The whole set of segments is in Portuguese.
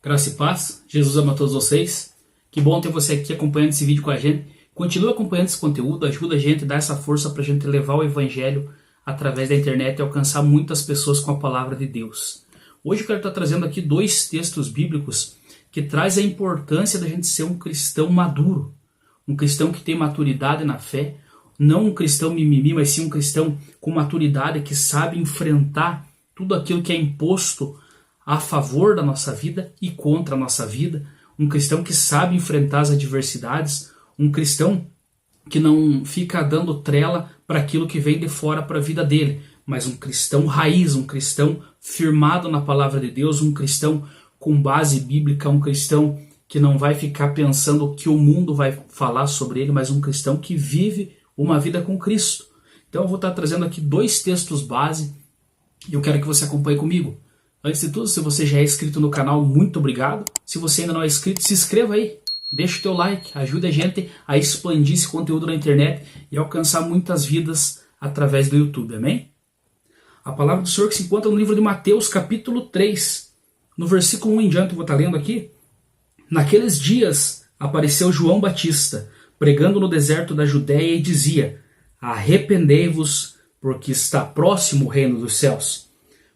Graça e paz, Jesus ama todos vocês. Que bom ter você aqui acompanhando esse vídeo com a gente. Continua acompanhando esse conteúdo, ajuda a gente, dá essa força pra gente levar o Evangelho através da internet e alcançar muitas pessoas com a palavra de Deus. Hoje eu quero estar trazendo aqui dois textos bíblicos que trazem a importância da gente ser um cristão maduro. Um cristão que tem maturidade na fé, não um cristão mimimi, mas sim um cristão com maturidade que sabe enfrentar tudo aquilo que é imposto a favor da nossa vida e contra a nossa vida, um cristão que sabe enfrentar as adversidades, um cristão que não fica dando trela para aquilo que vem de fora para a vida dele, mas um cristão raiz, um cristão firmado na palavra de Deus, um cristão com base bíblica, um cristão que não vai ficar pensando o que o mundo vai falar sobre ele, mas um cristão que vive uma vida com Cristo. Então eu vou estar trazendo aqui dois textos base e eu quero que você acompanhe comigo. Antes de tudo, se você já é inscrito no canal, muito obrigado. Se você ainda não é inscrito, se inscreva aí. Deixa o teu like, ajuda a gente a expandir esse conteúdo na internet e alcançar muitas vidas através do YouTube, amém? A palavra do Senhor que se encontra no livro de Mateus, capítulo 3. No versículo 1 em diante, eu vou estar lendo aqui. Naqueles dias apareceu João Batista, pregando no deserto da Judéia e dizia: arrependei-vos, porque está próximo o reino dos céus.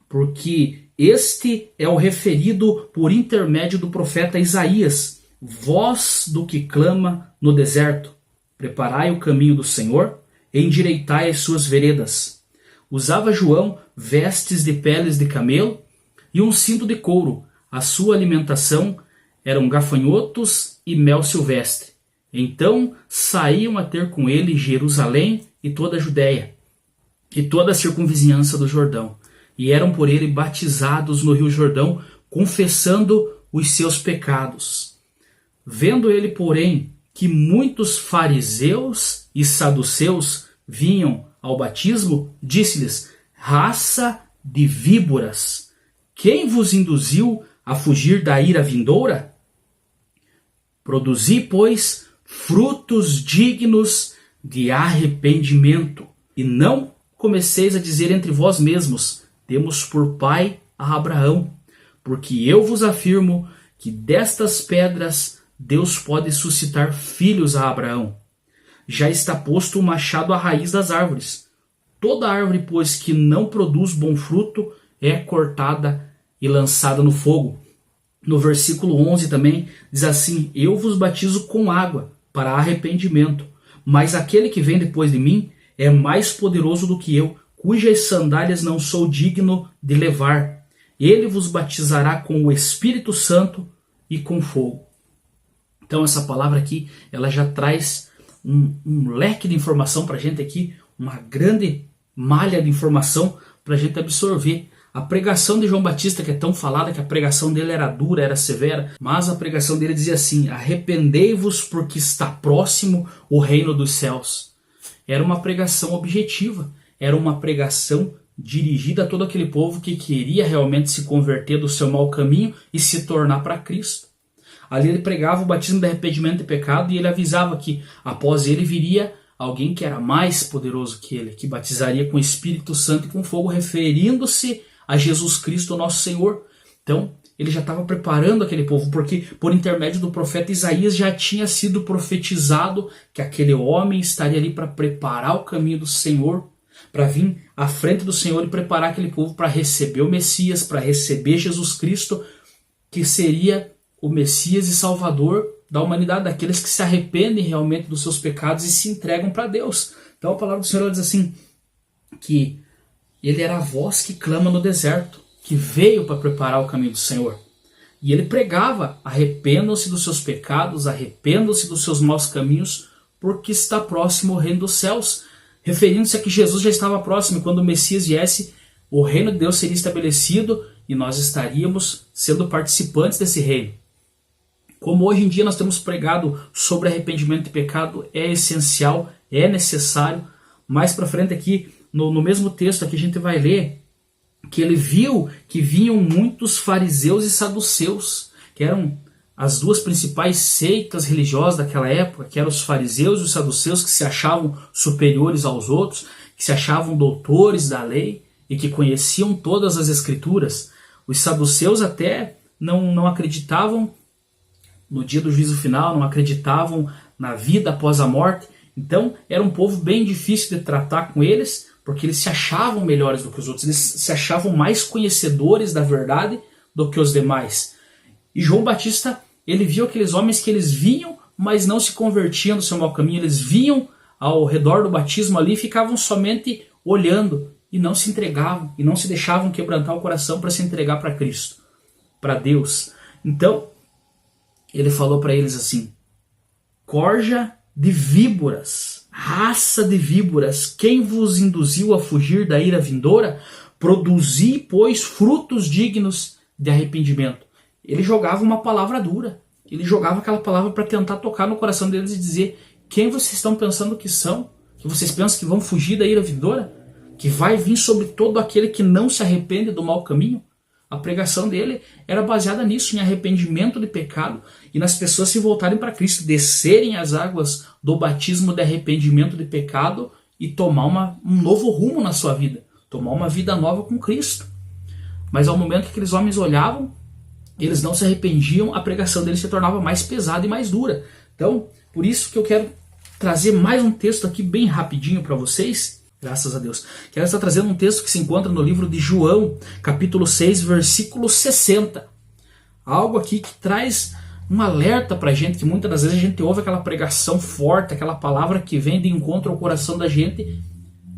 Porque este é o referido por intermédio do profeta Isaías, voz do que clama no deserto: preparai o caminho do Senhor, endireitai as suas veredas. Usava João vestes de peles de camelo e um cinto de couro. A sua alimentação eram gafanhotos e mel silvestre. Então saíam a ter com ele Jerusalém e toda a Judéia e toda a circunvizinhança do Jordão, e eram por ele batizados no rio Jordão, confessando os seus pecados. Vendo ele, porém, que muitos fariseus e saduceus vinham ao batismo, disse-lhes: raça de víboras, quem vos induziu a fugir da ira vindoura? Produzi, pois, frutos dignos de arrependimento, e não comeceis a dizer entre vós mesmos: temos por pai a Abraão, porque eu vos afirmo que destas pedras Deus pode suscitar filhos a Abraão. Já está posto o machado à raiz das árvores. Toda árvore, pois, que não produz bom fruto é cortada e lançada no fogo. No versículo 11 também diz assim: eu vos batizo com água para arrependimento, mas aquele que vem depois de mim é mais poderoso do que eu, cujas sandálias não sou digno de levar. Ele vos batizará com o Espírito Santo e com fogo. Então essa palavra aqui, ela já traz um leque de informação para a gente aqui, uma grande malha de informação para a gente absorver. A pregação de João Batista, que é tão falada, que a pregação dele era dura, era severa, mas a pregação dele dizia assim: arrependei-vos porque está próximo o reino dos céus. Era uma pregação objetiva, era uma pregação dirigida a todo aquele povo que queria realmente se converter do seu mau caminho e se tornar para Cristo. Ali ele pregava o batismo de arrependimento de pecado e ele avisava que após ele viria alguém que era mais poderoso que ele, que batizaria com o Espírito Santo e com fogo, referindo-se a Jesus Cristo, nosso Senhor. Então ele já estava preparando aquele povo, porque por intermédio do profeta Isaías já tinha sido profetizado que aquele homem estaria ali para preparar o caminho do Senhor, para vir à frente do Senhor e preparar aquele povo para receber o Messias, para receber Jesus Cristo, que seria o Messias e Salvador da humanidade, daqueles que se arrependem realmente dos seus pecados e se entregam para Deus. Então a palavra do Senhor diz assim, que ele era a voz que clama no deserto, que veio para preparar o caminho do Senhor. E ele pregava: arrependam-se dos seus pecados, arrependam-se dos seus maus caminhos, porque está próximo o reino dos céus. Referindo-se a que Jesus já estava próximo, e quando o Messias viesse, o reino de Deus seria estabelecido e nós estaríamos sendo participantes desse reino. Como hoje em dia nós temos pregado sobre arrependimento de pecado, é essencial, é necessário. Mais para frente aqui, no mesmo texto aqui a gente vai ler que ele viu que vinham muitos fariseus e saduceus, que eram as duas principais seitas religiosas daquela época, que eram os fariseus e os saduceus, que se achavam superiores aos outros, que se achavam doutores da lei e que conheciam todas as escrituras. Os saduceus até não acreditavam no dia do juízo final, não acreditavam na vida após a morte. Então era um povo bem difícil de tratar com eles, porque eles se achavam melhores do que os outros, eles se achavam mais conhecedores da verdade do que os demais. E João Batista, ele viu aqueles homens que eles vinham, mas não se convertiam do seu mau caminho, eles vinham ao redor do batismo ali e ficavam somente olhando e não se entregavam, e não se deixavam quebrantar o coração para se entregar para Cristo, para Deus. Então, ele falou para eles assim: corja de víboras, raça de víboras, quem vos induziu a fugir da ira vindoura? Produzi, pois, frutos dignos de arrependimento. Ele jogava uma palavra dura, ele jogava aquela palavra para tentar tocar no coração deles e dizer: quem vocês estão pensando que são? Que vocês pensam que vão fugir da ira vindoura? Que vai vir sobre todo aquele que não se arrepende do mau caminho? A pregação dele era baseada nisso, em arrependimento de pecado e nas pessoas se voltarem para Cristo, descerem as águas do batismo de arrependimento de pecado e tomar um novo rumo na sua vida, tomar uma vida nova com Cristo. Mas ao momento que aqueles homens olhavam, eles não se arrependiam, a pregação deles se tornava mais pesada e mais dura. Então, por isso que eu quero trazer mais um texto aqui bem rapidinho para vocês. Graças a Deus. Quero estar trazendo um texto que se encontra no livro de João, capítulo 6, versículo 60. Algo aqui que traz um alerta para a gente, que muitas das vezes a gente ouve aquela pregação forte, aquela palavra que vem de encontro ao coração da gente,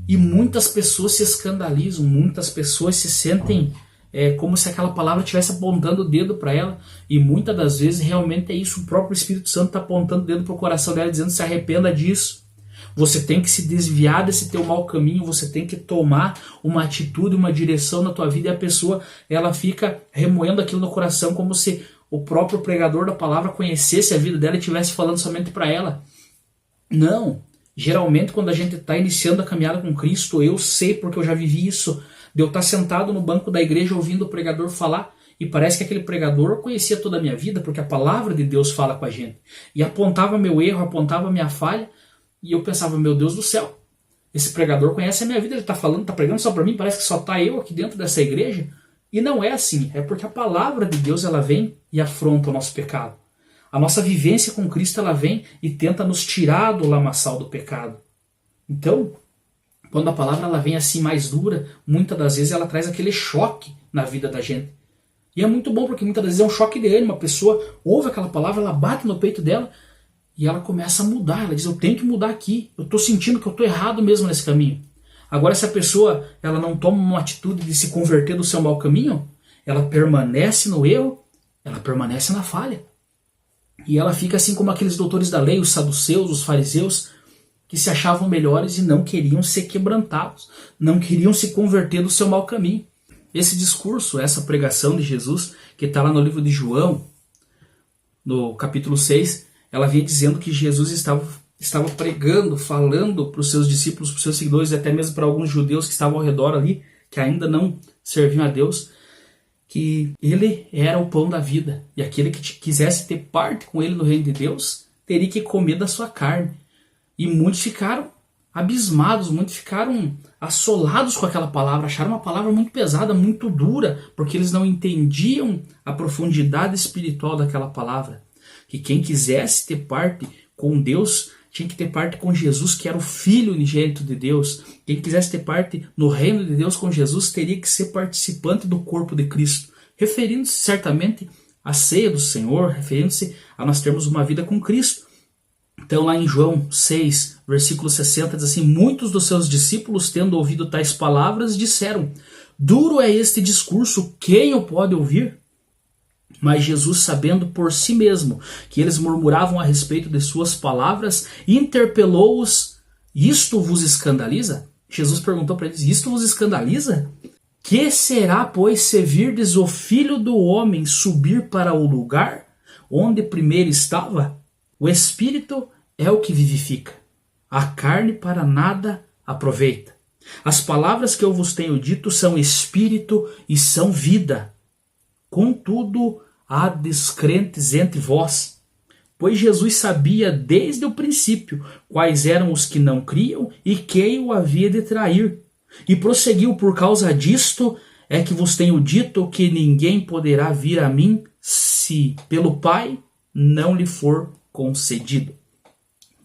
e muitas pessoas se escandalizam, muitas pessoas se sentem como se aquela palavra estivesse apontando o dedo para ela, e muitas das vezes realmente é isso, o próprio Espírito Santo está apontando o dedo para o coração dela, dizendo: se arrependa disso. Você tem que se desviar desse teu mau caminho, você tem que tomar uma atitude, uma direção na tua vida, e a pessoa ela fica remoendo aquilo no coração como se o próprio pregador da palavra conhecesse a vida dela e estivesse falando somente para ela. Não. Geralmente quando a gente está iniciando a caminhada com Cristo, eu sei porque eu já vivi isso, de eu estar sentado no banco da igreja ouvindo o pregador falar, e parece que aquele pregador conhecia toda a minha vida, porque a palavra de Deus fala com a gente, e apontava meu erro, apontava minha falha, e eu pensava: meu Deus do céu, esse pregador conhece a minha vida, ele está falando, está pregando só para mim, parece que só está eu aqui dentro dessa igreja. E não é assim, é porque a palavra de Deus ela vem e afronta o nosso pecado. A nossa vivência com Cristo ela vem e tenta nos tirar do lamaçal do pecado. Então, quando a palavra ela vem assim mais dura, muitas das vezes ela traz aquele choque na vida da gente. E é muito bom porque muitas vezes é um choque de ânimo, a pessoa ouve aquela palavra, ela bate no peito dela, e ela começa a mudar, ela diz: eu tenho que mudar aqui, eu estou sentindo que eu estou errado mesmo nesse caminho. Agora, se a pessoa ela não toma uma atitude de se converter do seu mau caminho, ela permanece no erro, ela permanece na falha. E ela fica assim como aqueles doutores da lei, os saduceus, os fariseus, que se achavam melhores e não queriam ser quebrantados, não queriam se converter do seu mau caminho. Esse discurso, essa pregação de Jesus, que está lá no livro de João, no capítulo 6, ela vinha dizendo que Jesus estava pregando, falando para os seus discípulos, para os seus seguidores, e até mesmo para alguns judeus que estavam ao redor ali, que ainda não serviam a Deus, que ele era o pão da vida. E aquele que quisesse ter parte com ele no reino de Deus, teria que comer da sua carne. E muitos ficaram abismados, muitos ficaram assolados com aquela palavra, acharam uma palavra muito pesada, muito dura, porque eles não entendiam a profundidade espiritual daquela palavra. Que quem quisesse ter parte com Deus tinha que ter parte com Jesus, que era o Filho unigênito de Deus. Quem quisesse ter parte no reino de Deus com Jesus teria que ser participante do corpo de Cristo, referindo-se certamente à ceia do Senhor, referindo-se a nós termos uma vida com Cristo. Então lá em João 6, versículo 60, diz assim: muitos dos seus discípulos, tendo ouvido tais palavras, disseram: duro é este discurso, quem o pode ouvir? Mas Jesus, sabendo por si mesmo que eles murmuravam a respeito de suas palavras, interpelou-os: isto vos escandaliza? Jesus perguntou para eles: isto vos escandaliza? Que será, pois, se virdes o Filho do Homem subir para o lugar onde primeiro estava? O Espírito é o que vivifica, a carne para nada aproveita. As palavras que eu vos tenho dito são Espírito e são vida. Contudo, há descrentes entre vós, pois Jesus sabia desde o princípio quais eram os que não criam e quem o havia de trair. E prosseguiu: por causa disto é que vos tenho dito que ninguém poderá vir a mim se pelo Pai não lhe for concedido.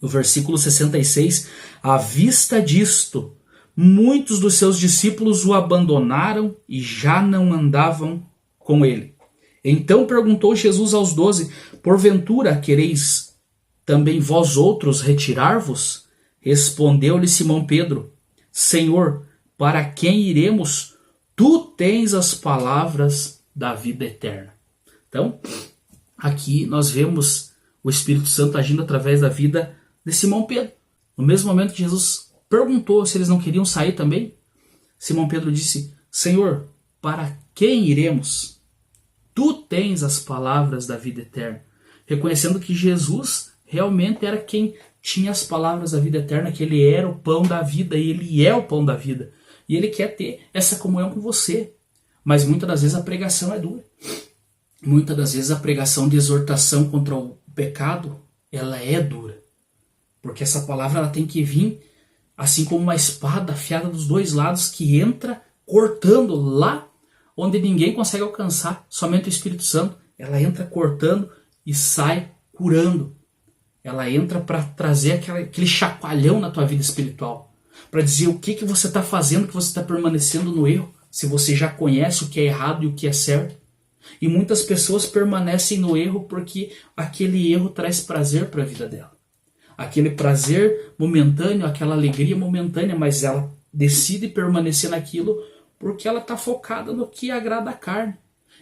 No versículo 66, à vista disto, muitos dos seus discípulos o abandonaram e já não andavam com ele. Então perguntou Jesus aos 12, porventura quereis também vós outros retirar-vos? Respondeu-lhe Simão Pedro, Senhor, para quem iremos? Tu tens as palavras da vida eterna. Então, aqui nós vemos o Espírito Santo agindo através da vida de Simão Pedro. No mesmo momento que Jesus perguntou se eles não queriam sair também, Simão Pedro disse, Senhor, para quem iremos? Tu tens as palavras da vida eterna. Reconhecendo que Jesus realmente era quem tinha as palavras da vida eterna, que ele era o pão da vida e ele é o pão da vida. E ele quer ter essa comunhão com você. Mas muitas das vezes a pregação é dura. Muitas das vezes a pregação de exortação contra o pecado, ela é dura. Porque essa palavra ela tem que vir assim como uma espada afiada dos dois lados que entra cortando lá onde ninguém consegue alcançar, somente o Espírito Santo. Ela entra cortando e sai curando. Ela entra para trazer aquele chacoalhão na tua vida espiritual. Para dizer o que você está fazendo, que você está permanecendo no erro, se você já conhece o que é errado e o que é certo. E muitas pessoas permanecem no erro porque aquele erro traz prazer para a vida dela. Aquele prazer momentâneo, aquela alegria momentânea, mas ela decide permanecer naquilo porque ela está focada no que agrada a carne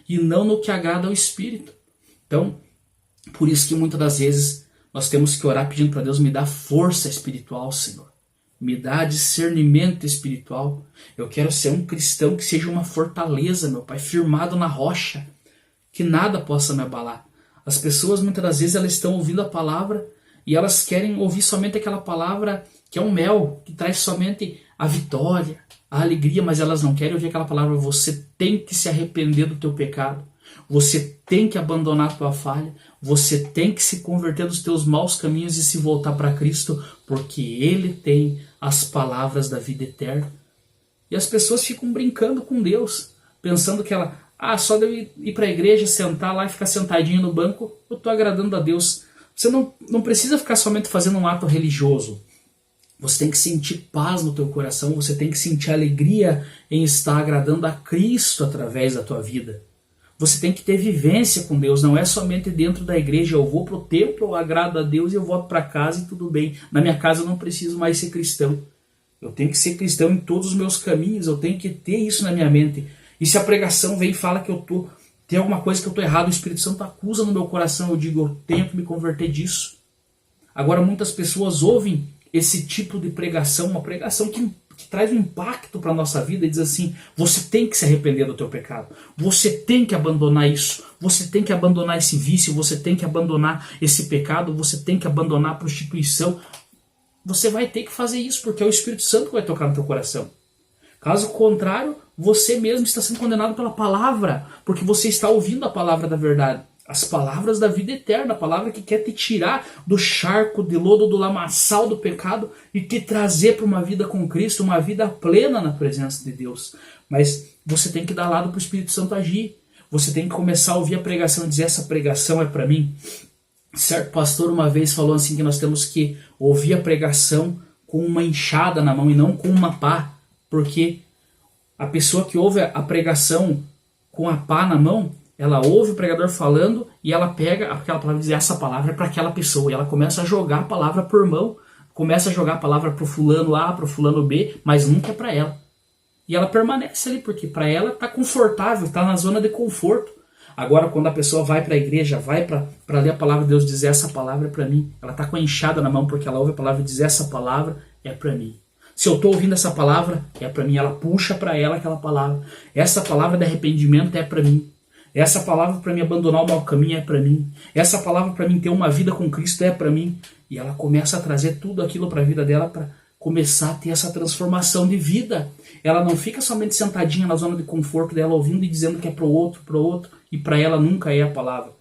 e não no que agrada ao espírito. Então, por isso que muitas das vezes nós temos que orar pedindo para Deus, me dá força espiritual, Senhor. Me dá discernimento espiritual. Eu quero ser um cristão que seja uma fortaleza, meu Pai, firmado na rocha, que nada possa me abalar. As pessoas muitas das vezes elas estão ouvindo a palavra e elas querem ouvir somente aquela palavra que é um mel, que traz somente a vitória, a alegria, mas elas não querem ouvir aquela palavra, você tem que se arrepender do teu pecado. Você tem que abandonar a tua falha, você tem que se converter dos teus maus caminhos e se voltar para Cristo, porque Ele tem as palavras da vida eterna. E as pessoas ficam brincando com Deus, pensando que ela, só de eu ir para a igreja, sentar lá e ficar sentadinho no banco, eu estou agradando a Deus. Você não precisa ficar somente fazendo um ato religioso. Você tem que sentir paz no teu coração, você tem que sentir alegria em estar agradando a Cristo através da tua vida. Você tem que ter vivência com Deus, não é somente dentro da igreja, eu vou para o templo, eu agrado a Deus e eu volto para casa e tudo bem. Na minha casa eu não preciso mais ser cristão. Eu tenho que ser cristão em todos os meus caminhos, eu tenho que ter isso na minha mente. E se a pregação vem e fala que tem alguma coisa que eu estou errado, o Espírito Santo acusa no meu coração, eu digo, eu tenho que me converter disso. Agora muitas pessoas ouvem esse tipo de pregação, uma pregação que traz um impacto para a nossa vida e diz assim, você tem que se arrepender do teu pecado, você tem que abandonar isso, você tem que abandonar esse vício, você tem que abandonar esse pecado, você tem que abandonar a prostituição. Você vai ter que fazer isso porque é o Espírito Santo que vai tocar no teu coração. Caso contrário, você mesmo está sendo condenado pela palavra, porque você está ouvindo a palavra da verdade. As palavras da vida eterna, a palavra que quer te tirar do charco de lodo, do lamaçal do pecado e te trazer para uma vida com Cristo, uma vida plena na presença de Deus. Mas você tem que dar lado para o Espírito Santo agir. Você tem que começar a ouvir a pregação e dizer, essa pregação é para mim. Certo pastor uma vez falou assim que nós temos que ouvir a pregação com uma enxada na mão e não com uma pá. Porque a pessoa que ouve a pregação com a pá na mão, ela ouve o pregador falando e ela pega aquela palavra e diz, essa palavra é para aquela pessoa. E ela começa a jogar a palavra por mão, começa a jogar a palavra para o fulano A, para o fulano B, mas nunca é para ela. E ela permanece ali, porque para ela está confortável, está na zona de conforto. Agora, quando a pessoa vai para a igreja, vai para ler a palavra de Deus, dizer essa palavra é para mim, ela está com a enxada na mão, porque ela ouve a palavra e diz, essa palavra é para mim. Se eu estou ouvindo essa palavra, é para mim, ela puxa para ela aquela palavra. Essa palavra de arrependimento é para mim. Essa palavra para mim abandonar o mau caminho é para mim. Essa palavra para mim ter uma vida com Cristo é para mim. E ela começa a trazer tudo aquilo para a vida dela para começar a ter essa transformação de vida. Ela não fica somente sentadinha na zona de conforto dela, ouvindo e dizendo que é para o outro, e para ela nunca é a palavra.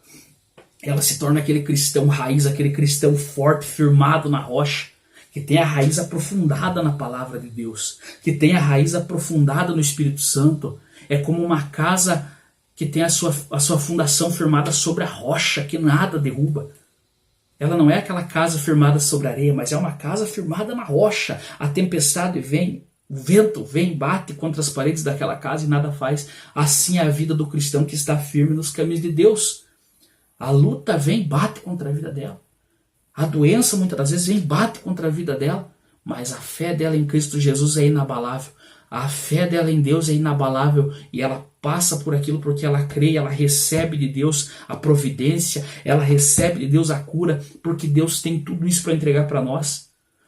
Ela se torna aquele cristão raiz, aquele cristão forte, firmado na rocha, que tem a raiz aprofundada na palavra de Deus, que tem a raiz aprofundada no Espírito Santo. É como uma casa que tem a sua fundação firmada sobre a rocha, que nada derruba. Ela não é aquela casa firmada sobre a areia, mas é uma casa firmada na rocha. A tempestade vem, o vento vem, bate contra as paredes daquela casa e nada faz. Assim é a vida do cristão que está firme nos caminhos de Deus. A luta vem, bate contra a vida dela. A doença muitas das vezes vem, bate contra a vida dela. Mas a fé dela em Cristo Jesus é inabalável. A fé dela em Deus é inabalável e ela passa por aquilo porque ela crê, ela recebe de Deus a providência, ela recebe de Deus a cura, porque Deus tem tudo isso para entregar para nós.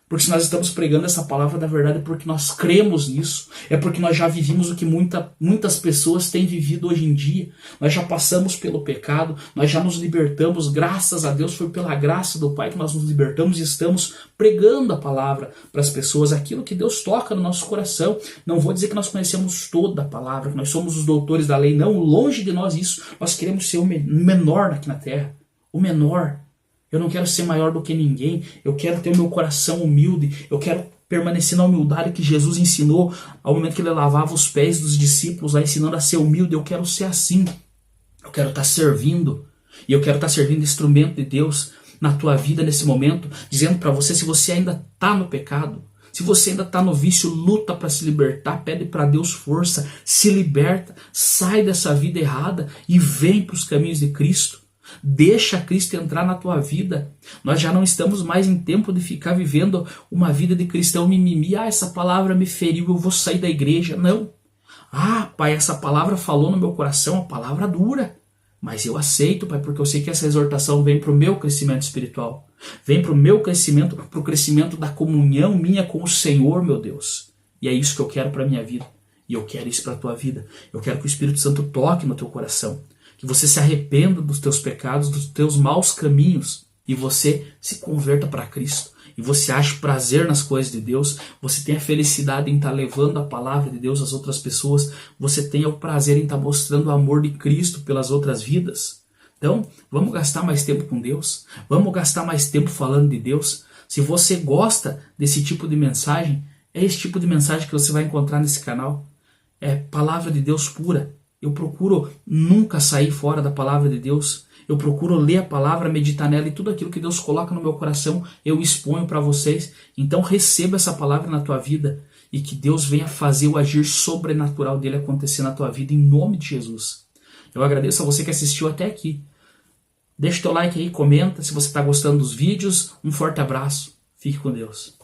Porque se nós estamos pregando essa palavra da verdade é porque nós cremos nisso, é porque nós já vivimos o que muitas pessoas têm vivido hoje em dia. Nós já passamos pelo pecado, nós já nos libertamos, graças a Deus, foi pela graça do Pai que nós nos libertamos e estamos pregando a palavra para as pessoas, aquilo que Deus toca no nosso coração. Não vou dizer que nós conhecemos toda a palavra, que nós somos os doutores da lei, não, longe de nós isso. Nós queremos ser o menor aqui na terra, o menor. Eu não quero ser maior do que ninguém, eu quero ter o meu coração humilde, eu quero permanecer na humildade que Jesus ensinou ao momento que ele lavava os pés dos discípulos, lá ensinando a ser humilde. Eu quero ser assim, eu quero estar servindo, e eu quero estar servindo instrumento de Deus na tua vida nesse momento, dizendo para você, se você ainda está no pecado, se você ainda está no vício, luta para se libertar, pede para Deus força, se liberta, sai dessa vida errada e vem para os caminhos de Cristo. Deixa Cristo entrar na tua vida. Nós já não estamos mais em tempo de ficar vivendo uma vida de cristão mimimi. Essa palavra me feriu, eu vou sair da igreja. Não. Pai, essa palavra falou no meu coração, uma palavra dura. Mas eu aceito, Pai, porque eu sei que essa exortação vem para o meu crescimento espiritual. Vem para o meu crescimento, para o crescimento da comunhão minha com o Senhor, meu Deus. E é isso que eu quero para a minha vida. E eu quero isso para a tua vida. Eu quero que o Espírito Santo toque no teu coração. Que você se arrependa dos teus pecados, dos teus maus caminhos e você se converta para Cristo. E você ache prazer nas coisas de Deus, você tenha felicidade em estar levando a palavra de Deus às outras pessoas, você tenha o prazer em estar mostrando o amor de Cristo pelas outras vidas. Então, vamos gastar mais tempo com Deus, vamos gastar mais tempo falando de Deus. Se você gosta desse tipo de mensagem, é esse tipo de mensagem que você vai encontrar nesse canal. É palavra de Deus pura. Eu procuro nunca sair fora da palavra de Deus. Eu procuro ler a palavra, meditar nela e tudo aquilo que Deus coloca no meu coração eu exponho para vocês. Então receba essa palavra na tua vida e que Deus venha fazer o agir sobrenatural dele acontecer na tua vida em nome de Jesus. Eu agradeço a você que assistiu até aqui. Deixa o teu like aí, comenta se você está gostando dos vídeos. Um forte abraço. Fique com Deus.